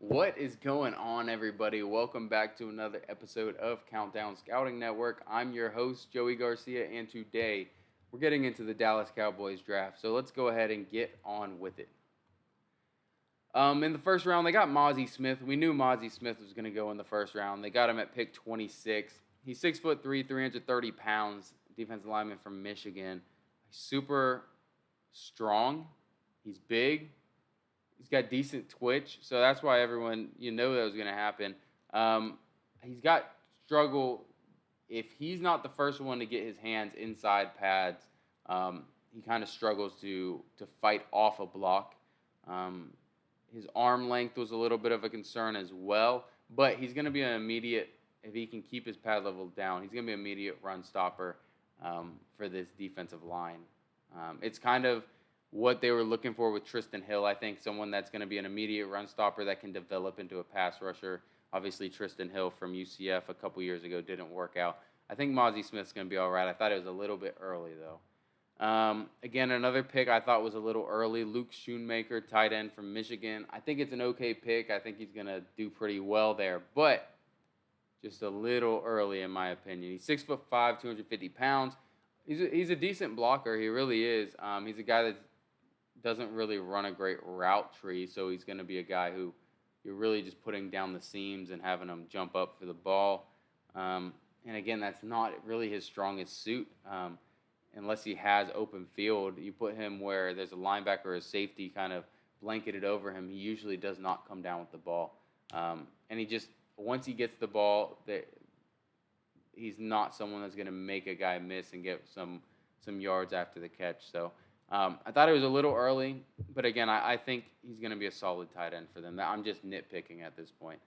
What is going on, everybody? Welcome back to another episode of Countdown Scouting Network. I'm your host, Joey Garcia, and today we're getting into the Dallas Cowboys draft. So let's go ahead and get on with it. In the first round, they got Mozzie Smith. We knew Mozzie Smith was going to go in the first round. They got him at pick 26. He's 6'3", 330 pounds, defensive lineman from Michigan. He's super strong. He's big. He's got decent twitch, so that's why everyone that was going to happen. He's got struggle if he's not the first one to get his hands inside pads. He kind of struggles to fight off a block. His arm length was a little bit of a concern as well, but he's going to be an immediate, if he can keep his pad level down, he's going to be an immediate run stopper for this defensive line. It's kind of what they were looking for with Tristan Hill. I think someone that's going to be an immediate run stopper that can develop into a pass rusher. Obviously, Tristan Hill from UCF a couple years ago didn't work out. I think Mozzie Smith's going to be all right. I thought it was a little bit early, though. Again, another pick I thought was a little early, Luke Schoonmaker, tight end from Michigan. I think it's an okay pick. I think he's going to do pretty well there, but just a little early in my opinion. He's 6'5", 250 pounds. He's a decent blocker. He really is. He's a guy that doesn't really run a great route tree, so he's going to be a guy who you're really just putting down the seams and having him jump up for the ball. And again, that's not really his strongest suit. Unless he has open field, you put him where there's a linebacker or a safety kind of blanketed over him, he usually does not come down with the ball. And he just, once he gets the ball, he's not someone that's going to make a guy miss and get some yards after the catch. So I thought it was a little early, but again, I think he's going to be a solid tight end for them. I'm just nitpicking at this point.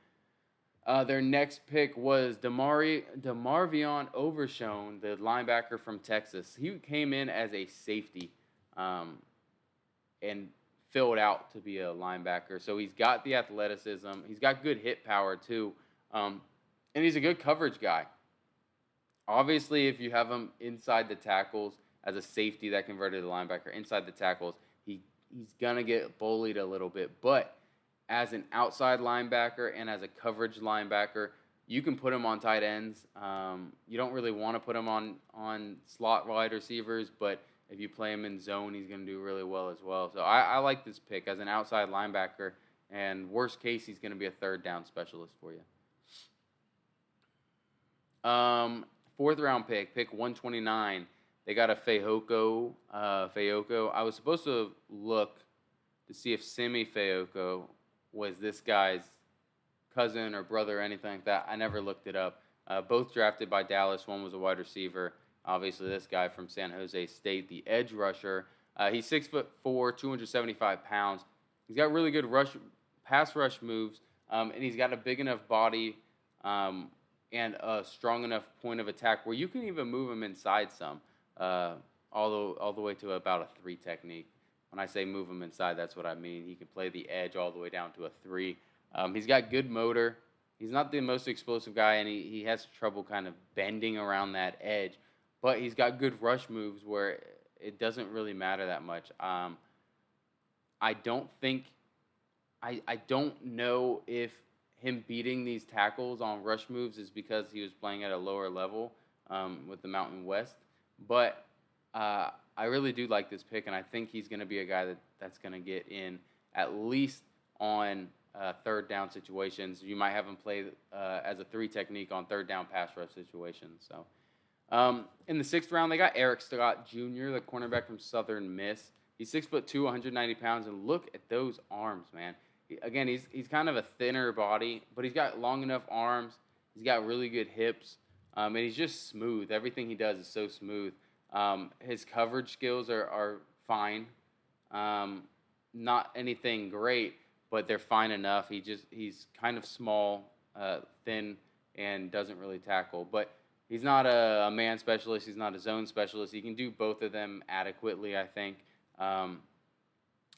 Their next pick was DeMarvion Overshown, the linebacker from Texas. He came in as a safety and filled out to be a linebacker. So he's got the athleticism. He's got good hit power, too. And he's a good coverage guy. Obviously, if you have him inside the tackles, as a safety that converted to linebacker inside the tackles, he's going to get bullied a little bit. But as an outside linebacker and as a coverage linebacker, you can put him on tight ends. You don't really want to put him on slot wide receivers, but if you play him in zone, he's going to do really well as well. So I like this pick as an outside linebacker, and worst case, he's going to be a third down specialist for you. Fourth round pick 129. They got a Fehoko. I was supposed to look to see if Simi Fehoko was this guy's cousin or brother or anything like that. I never looked it up. Both drafted by Dallas. One was a wide receiver. Obviously, this guy from San Jose State, the edge rusher. He's 6'4", 275 pounds. He's got really good pass rush moves, and he's got a big enough body and a strong enough point of attack where you can even move him inside some. All the way to about a 3 technique. When I say move him inside, that's what I mean. He can play the edge all the way down to a 3. He's got good motor. He's not the most explosive guy, and he has trouble kind of bending around that edge. But he's got good rush moves where it doesn't really matter that much. I don't know if him beating these tackles on rush moves is because he was playing at a lower level with the Mountain West. But I really do like this pick, and I think he's going to be a guy that's going to get in at least on third down situations. You might have him play as a 3 technique on third down pass rush situations. So in the 6th round, they got Eric Scott Jr., the cornerback from Southern Miss. He's 6'2", 190 pounds, and look at those arms, man. Again, he's kind of a thinner body, but he's got long enough arms. He's got really good hips. And he's just smooth. Everything he does is so smooth. His coverage skills are fine. Not anything great, but they're fine enough. He's kind of small, thin, and doesn't really tackle. But he's not a man specialist. He's not a zone specialist. He can do both of them adequately, I think. I'm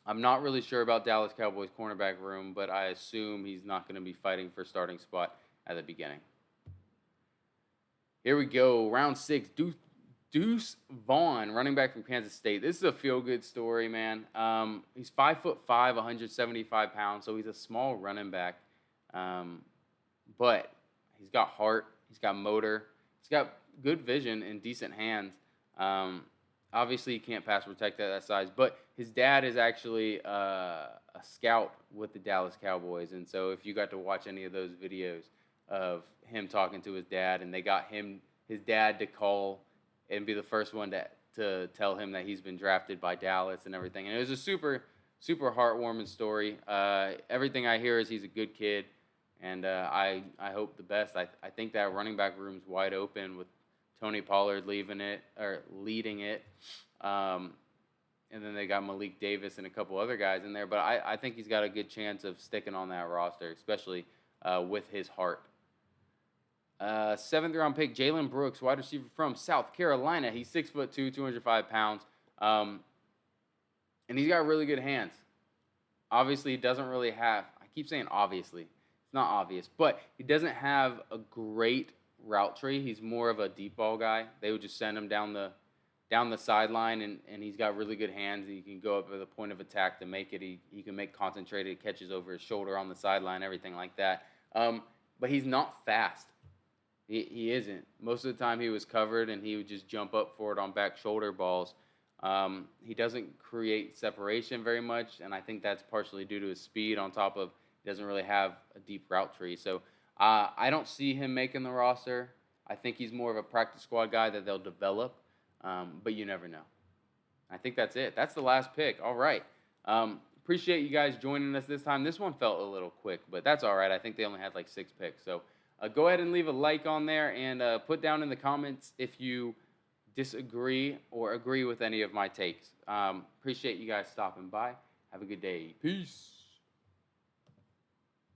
not really sure about Dallas Cowboys cornerback room, but I assume he's not going to be fighting for starting spot at the beginning. Here we go, round 6, Deuce Vaughn, running back from Kansas State. This is a feel-good story, man. He's 5'5", 175 pounds, so he's a small running back. Um, but he's got heart. He's got motor. He's got good vision and decent hands. Um, Obviously, he can't pass protect at that size, but his dad is actually a scout with the Dallas Cowboys, and so if you got to watch any of those videos of him talking to his dad, and they got his dad to call and be the first one to tell him that he's been drafted by Dallas and everything, and it was a super heartwarming story. Everything I hear is he's a good kid, and I hope the best. I think that running back room's wide open with Tony Pollard leading it. Um, and then they got Malik Davis and a couple other guys in there. But I think he's got a good chance of sticking on that roster, especially with his heart. Seventh round pick, Jalen Brooks, wide receiver from South Carolina. He's 6'2", 205 pounds. And he's got really good hands. Obviously, he doesn't really have, I keep saying obviously. It's not obvious. But he doesn't have a great route tree. He's more of a deep ball guy. They would just send him down the sideline, and he's got really good hands. He can go up at the point of attack to make it. He can make concentrated catches over his shoulder on the sideline, everything like that. But he's not fast. He isn't. Most of the time he was covered, and he would just jump up for it on back shoulder balls. He doesn't create separation very much, and I think that's partially due to his speed on top of he doesn't really have a deep route tree. So I don't see him making the roster. I think he's more of a practice squad guy that they'll develop, but you never know. I think that's it. That's the last pick. All right. Appreciate you guys joining us this time. This one felt a little quick, but that's all right. I think they only had like 6 picks. So go ahead and leave a like on there and put down in the comments if you disagree or agree with any of my takes. Appreciate you guys stopping by. Have a good day. Peace.